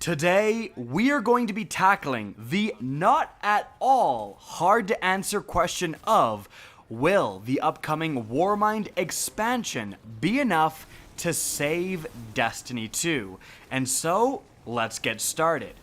Today, we are going to be tackling the not at all hard to answer question of, will the upcoming Warmind Expansion be enough to save Destiny 2? And so, let's get started.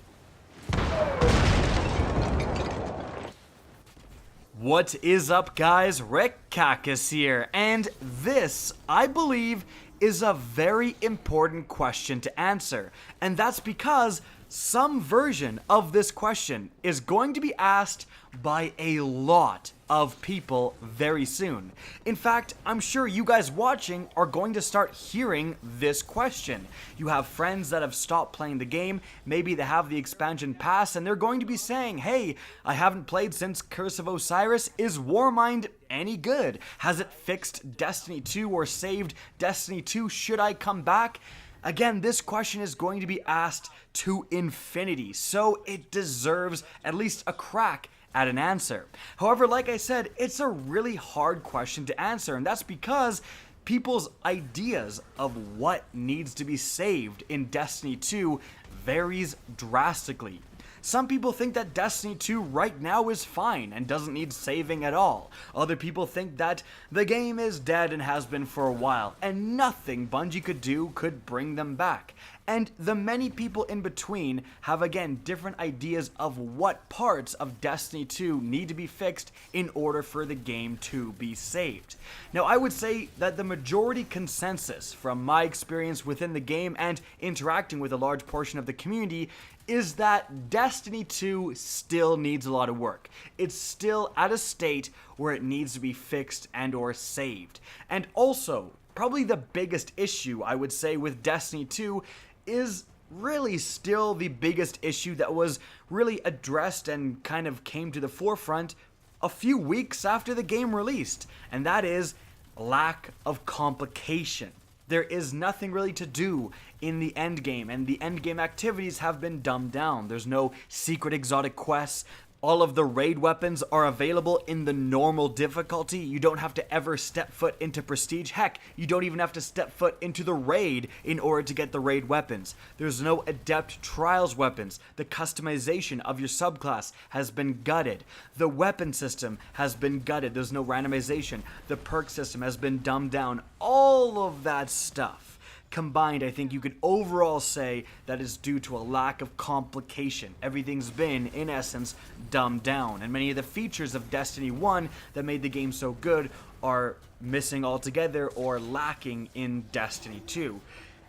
What is up, guys? Rick Kakis here, and this, I believe, is a very important question to answer, and that's because some version of this question is going to be asked by a lot of people very soon. In fact, I'm sure you guys watching are going to start hearing this question. You have friends that have stopped playing the game, maybe they have the expansion pass, and they're going to be saying, hey, I haven't played since Curse of Osiris, is Warmind any good? Has it fixed Destiny 2 or saved Destiny 2? Should I come back? Again, this question is going to be asked to infinity, so it deserves at least a crack at an answer. However, like I said, it's a really hard question to answer, and that's because people's ideas of what needs to be saved in Destiny 2 varies drastically. Some people think that Destiny 2 right now is fine and doesn't need saving at all. Other people think that the game is dead and has been for a while, and nothing Bungie could do could bring them back. And the many people in between have, again, different ideas of what parts of Destiny 2 need to be fixed in order for the game to be saved. Now, I would say that the majority consensus from my experience within the game and interacting with a large portion of the community is that Destiny 2 still needs a lot of work. It's still at a state where it needs to be fixed and or saved. And also, probably the biggest issue I would say with Destiny 2 is really still the biggest issue that was really addressed and kind of came to the forefront a few weeks after the game released, and that is lack of complication. There is nothing really to do in the endgame, and the endgame activities have been dumbed down. There's no secret exotic quests. All of the raid weapons are available in the normal difficulty. You don't have to ever step foot into Prestige. Heck, you don't even have to step foot into the raid in order to get the raid weapons. There's no Adept Trials weapons. The customization of your subclass has been gutted. The weapon system has been gutted. There's no randomization. The perk system has been dumbed down. All of that stuff combined, I think you could overall say that is due to a lack of complication. Everything's been, in essence, dumbed down, and many of the features of Destiny 1 that made the game so good are missing altogether or lacking in Destiny 2.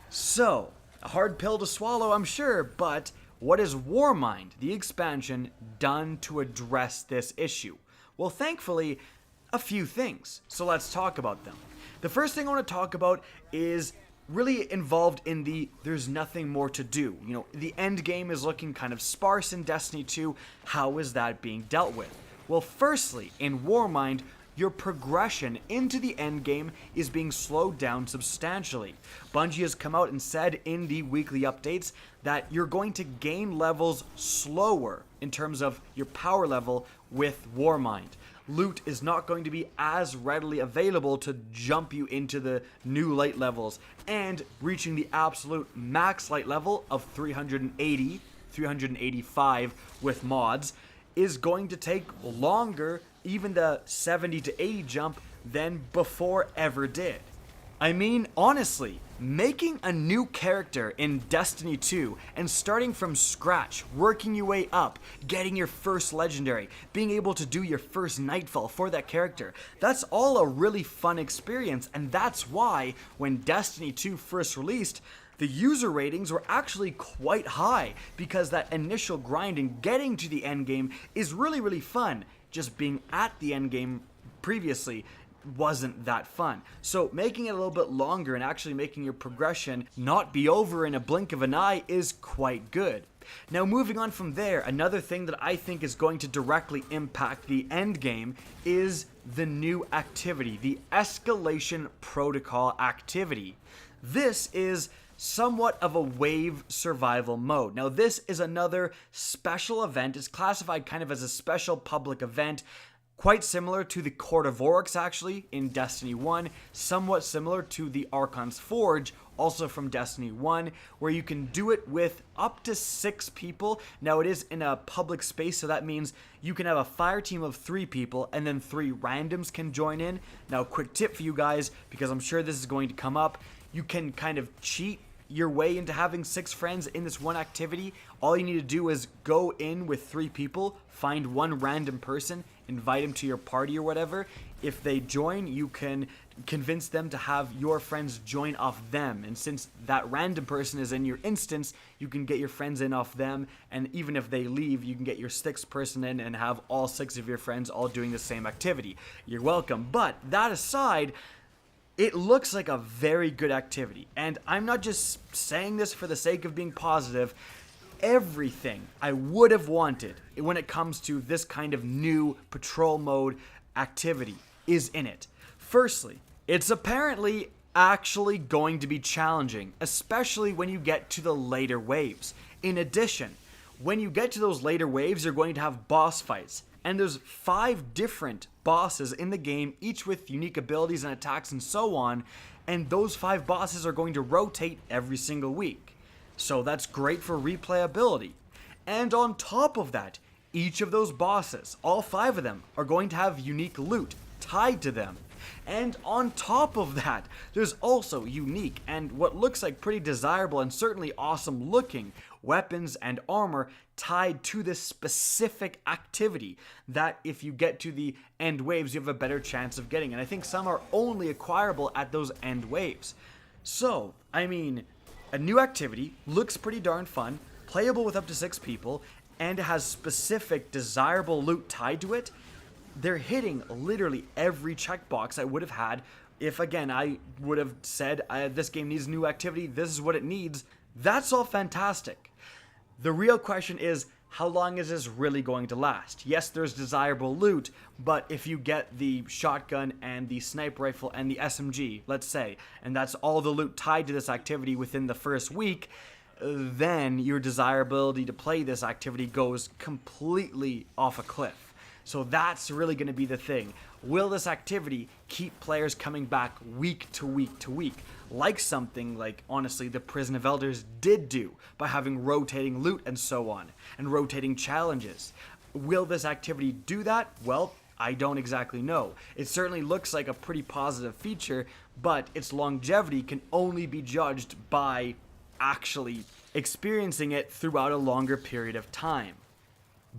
So, a hard pill to swallow, I'm sure, but what has Warmind, the expansion, done to address this issue? Well, thankfully, a few things. So let's talk about them. The first thing I want to talk about is really involved in the there's nothing more to do. You know, the end game is looking kind of sparse in Destiny 2. How is that being dealt with? Well, firstly, in Warmind, your progression into the end game is being slowed down substantially. Bungie has come out and said in the weekly updates that you're going to gain levels slower in terms of your power level with Warmind. Loot is not going to be as readily available to jump you into the new light levels, and reaching the absolute max light level of 380, 385 with mods is going to take longer, even the 70 to 80 jump, than before ever did. I mean, honestly, making a new character in Destiny 2 and starting from scratch, working your way up, getting your first legendary, being able to do your first nightfall for that character, that's all a really fun experience, and that's why when Destiny 2 first released, the user ratings were actually quite high, because that initial grind and getting to the endgame is really, really fun. Just being at the endgame previously wasn't that fun. So making it a little bit longer and actually making your progression not be over in a blink of an eye is quite good. Now, moving on from there, another thing that I think is going to directly impact the end game is the new activity, the Escalation Protocol activity. This is somewhat of a wave survival mode. Now, this is another special event. It's classified kind of as a special public event Quite similar to the Court of Oryx, actually, in Destiny 1, somewhat similar to the Archon's Forge, also from Destiny 1, where you can do it with up to 6 people. Now, it is in a public space, so that means you can have a fire team of 3 people, and then 3 randoms can join in. Now, quick tip for you guys, because I'm sure this is going to come up, you can kind of cheat your way into having 6 friends in this one activity. All you need to do is go in with 3 people, find one random person, invite them to your party or whatever. If they join, you can convince them to have your friends join off them. And since that random person is in your instance, you can get your friends in off them. And even if they leave, you can get your 6th person in and have all 6 of your friends all doing the same activity. You're welcome. But that aside, it looks like a very good activity. And I'm not just saying this for the sake of being positive. Everything I would have wanted when it comes to this kind of new patrol mode activity is in it. Firstly, it's apparently actually going to be challenging, especially when you get to the later waves. In addition, when you get to those later waves, you're going to have boss fights. And there's 5 different bosses in the game, each with unique abilities and attacks and so on. And those 5 bosses are going to rotate every single week. So that's great for replayability. And on top of that, each of those bosses, all 5 of them, are going to have unique loot tied to them. And on top of that, there's also unique and what looks like pretty desirable and certainly awesome looking weapons and armor tied to this specific activity that if you get to the end waves, you have a better chance of getting. And I think some are only acquirable at those end waves. So, I mean, a new activity, looks pretty darn fun, playable with up to 6 people, and it has specific desirable loot tied to it. They're hitting literally every checkbox I would have had if, again, I would have said, this game needs new activity, this is what it needs. That's all fantastic. The real question is, how long is this really going to last? Yes, there's desirable loot, but if you get the shotgun and the sniper rifle and the SMG, let's say, and that's all the loot tied to this activity within the first week, then your desirability to play this activity goes completely off a cliff. So that's really going to be the thing. Will this activity keep players coming back week to week to week? Like something like, honestly, the Prison of Elders did do by having rotating loot and so on, and rotating challenges. Will this activity do that? Well, I don't exactly know. It certainly looks like a pretty positive feature, but its longevity can only be judged by actually experiencing it throughout a longer period of time.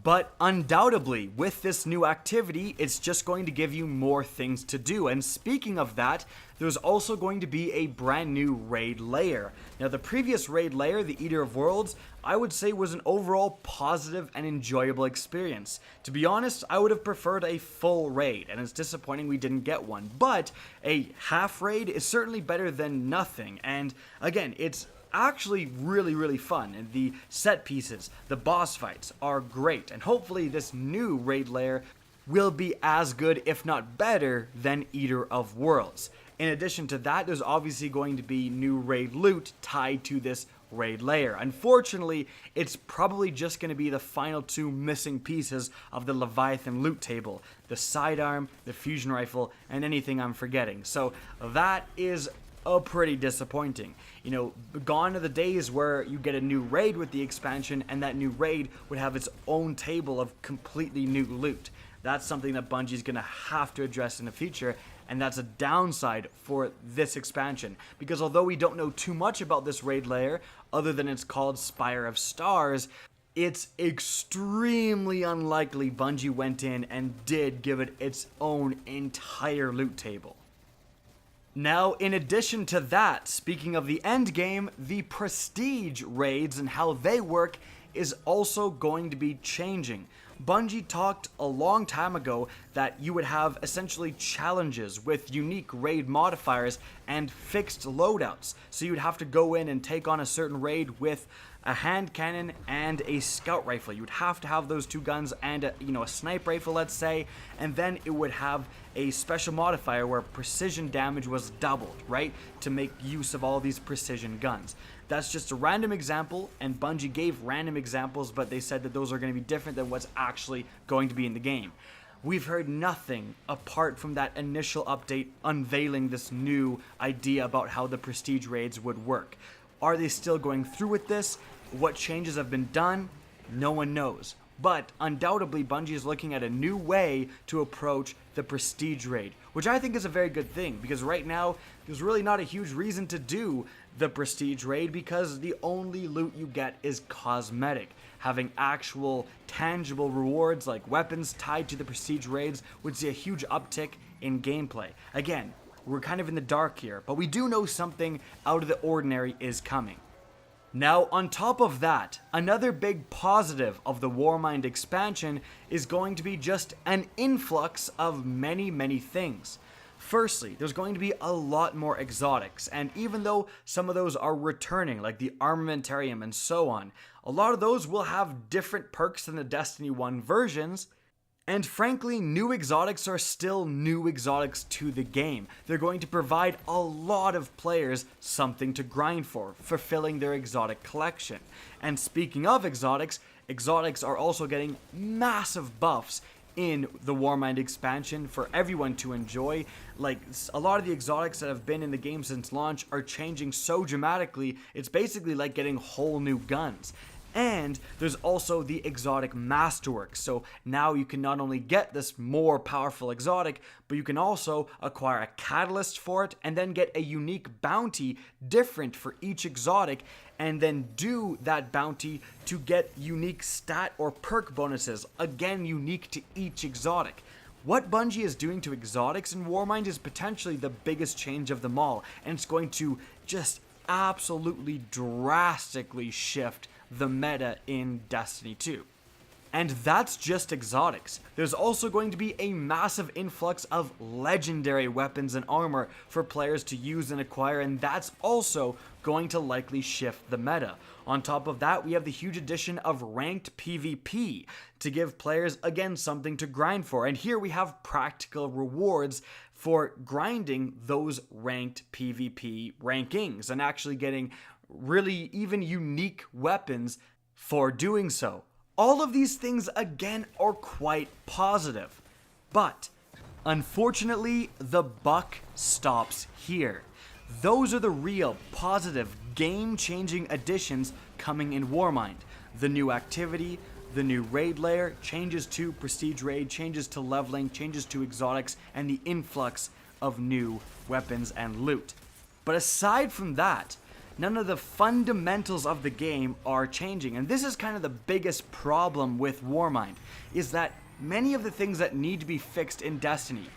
But undoubtedly, with this new activity, it's just going to give you more things to do. And speaking of that, there's also going to be a brand new raid lair. Now, the previous raid lair, the Eater of Worlds, I would say was an overall positive and enjoyable experience. To be honest, I would have preferred a full raid, and it's disappointing we didn't get one. But a half raid is certainly better than nothing. And again, it's actually really fun, and the set pieces, the boss fights are great, and hopefully this new raid lair will be as good, if not better, than Eater of Worlds. In addition to that, there's obviously going to be new raid loot tied to this raid lair. Unfortunately, it's probably just going to be the final 2 missing pieces of the Leviathan loot table, the sidearm, the fusion rifle, and anything I'm forgetting. So that is pretty disappointing. You know, gone are the days where you get a new raid with the expansion and that new raid would have its own table of completely new loot. That's something that Bungie's gonna have to address in the future, and that's a downside for this expansion. Because although we don't know too much about this raid lair, other than it's called Spire of Stars, it's extremely unlikely Bungie went in and did give it its own entire loot table. Now, in addition to that, speaking of the end game, the prestige raids and how they work is also going to be changing. Bungie talked a long time ago that you would have essentially challenges with unique raid modifiers and fixed loadouts. So you'd have to go in and take on a certain raid with a hand cannon and a scout rifle. You would have to have those 2 guns and a sniper rifle, let's say, and then it would have a special modifier where precision damage was doubled, right? To make use of all these precision guns. That's just a random example, and Bungie gave random examples, but they said that those are going to be different than what's actually going to be in the game. we've heard nothing apart from that initial update unveiling this new idea about how the prestige raids would work. Are they still going through with this? What changes have been done? No one knows. But undoubtedly, Bungie is looking at a new way to approach the prestige raid, which I think is a very good thing, because right now there's really not a huge reason to do the prestige raid because the only loot you get is cosmetic. Having actual tangible rewards like weapons tied to the prestige raids would see a huge uptick in gameplay. Again, we're kind of in the dark here, but we do know something out of the ordinary is coming. Now, on top of that, another big positive of the Warmind expansion is going to be just an influx of many things. Firstly, there's going to be a lot more exotics, and even though some of those are returning, like the Armamentarium and so on, a lot of those will have different perks than the Destiny 1 versions. And frankly, new exotics are still new exotics to the game. They're going to provide a lot of players something to grind for, fulfilling their exotic collection. And speaking of exotics, exotics are also getting massive buffs in the Warmind expansion for everyone to enjoy. Like, a lot of the exotics that have been in the game since launch are changing so dramatically, it's basically like getting whole new guns. And there's also the exotic masterwork, so now you can not only get this more powerful exotic, but you can also acquire a catalyst for it and then get a unique bounty different for each exotic, and then do that bounty to get unique stat or perk bonuses, again unique to each exotic. What Bungie is doing to exotics in Warmind is potentially the biggest change of them all, and it's going to just absolutely drastically shift the meta in Destiny 2. And that's just exotics. There's also going to be a massive influx of legendary weapons and armor for players to use and acquire, and that's also going to likely shift the meta. On top of that, we have the huge addition of ranked PvP to give players, again, something to grind for. And here we have practical rewards for grinding those ranked PvP rankings and actually getting really even unique weapons for doing so. All of these things, again, are quite positive. But, unfortunately, the buck stops here. Those are the real, positive, game-changing additions coming in Warmind. The new activity, the new raid lair, changes to prestige raid, changes to leveling, changes to exotics, and the influx of new weapons and loot. But aside from that, none of the fundamentals of the game are changing, and this is kind of the biggest problem with Warmind, is that many of the things that need to be fixed in Destiny,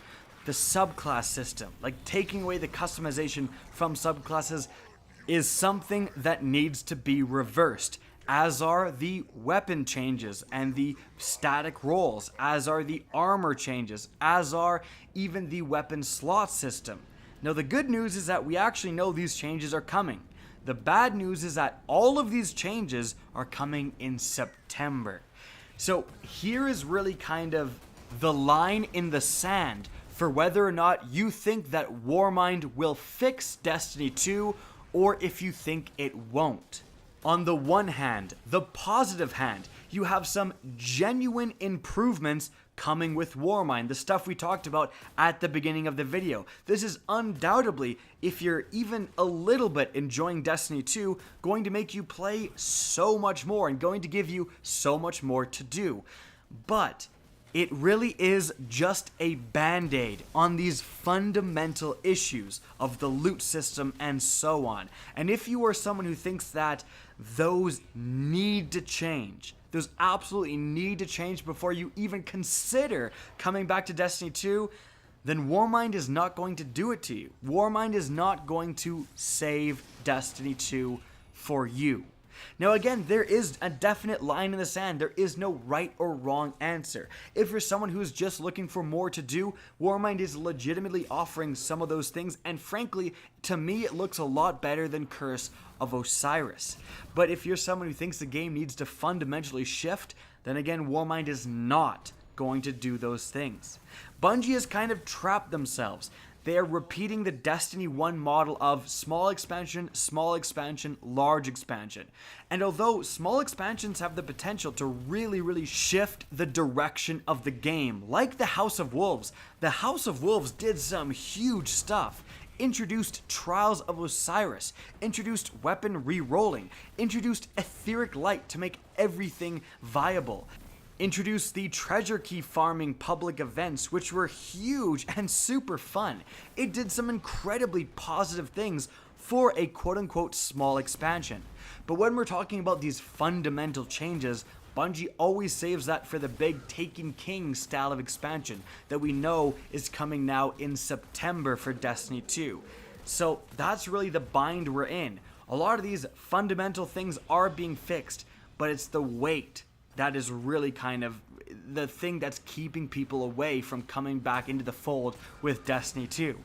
the subclass system, like taking away the customization from subclasses, is something that needs to be reversed, as are the weapon changes and the static rolls, as are the armor changes, as are even the weapon slot system. Now, the good news is that we actually know these changes are coming. The bad news is that all of these changes are coming in September. So here is really kind of the line in the sand for whether or not you think that Warmind will fix Destiny 2 or if you think it won't. On the one hand, the positive hand, you have some genuine improvements coming with Warmind, the stuff we talked about at the beginning of the video. This is undoubtedly, if you're even a little bit enjoying Destiny 2, going to make you play so much more and going to give you so much more to do. But it really is just a band-aid on these fundamental issues of the loot system and so on. And if you are someone who thinks that those need to change, those absolutely need to change before you even consider coming back to Destiny 2, then Warmind is not going to do it to you. Warmind is not going to save Destiny 2 for you. Now again, there is a definite line in the sand. There is no right or wrong answer. If you're someone who's just looking for more to do, Warmind is legitimately offering some of those things, and frankly, to me it looks a lot better than Curse of Osiris. But if you're someone who thinks the game needs to fundamentally shift, then again, Warmind is not going to do those things. Bungie has kind of trapped themselves. They are repeating the Destiny 1 model of small expansion, large expansion. And although small expansions have the potential to really shift the direction of the game, like the House of Wolves did some huge stuff. Introduced Trials of Osiris, introduced weapon re-rolling, introduced etheric light to make everything viable, introduced the treasure key farming public events, which were huge and super fun. It did some incredibly positive things for a quote-unquote small expansion. But when we're talking about these fundamental changes, Bungie always saves that for the big Taken King style of expansion that we know is coming now in September for Destiny 2. So that's really the bind we're in. A lot of these fundamental things are being fixed, but it's the weight that is really kind of the thing that's keeping people away from coming back into the fold with Destiny 2.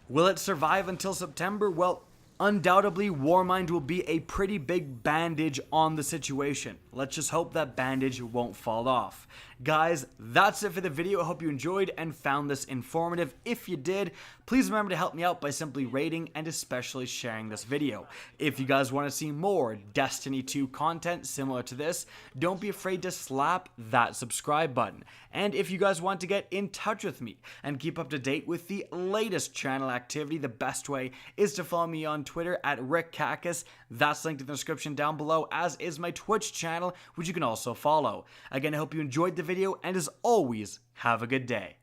Will it survive until September? Well, undoubtedly, Warmind will be a pretty big bandage on the situation. Let's just hope that bandage won't fall off. Guys, that's it for the video. I hope you enjoyed and found this informative. If you did, please remember to help me out by simply rating and especially sharing this video. If you guys want to see more Destiny 2 content similar to this, don't be afraid to slap that subscribe button. And if you guys want to get in touch with me and keep up to date with the latest channel activity, the best way is to follow me on Twitter at RickCacus. That's linked in the description down below, as is my Twitch channel, which you can also follow. Again, I hope you enjoyed the video, and as always, have a good day.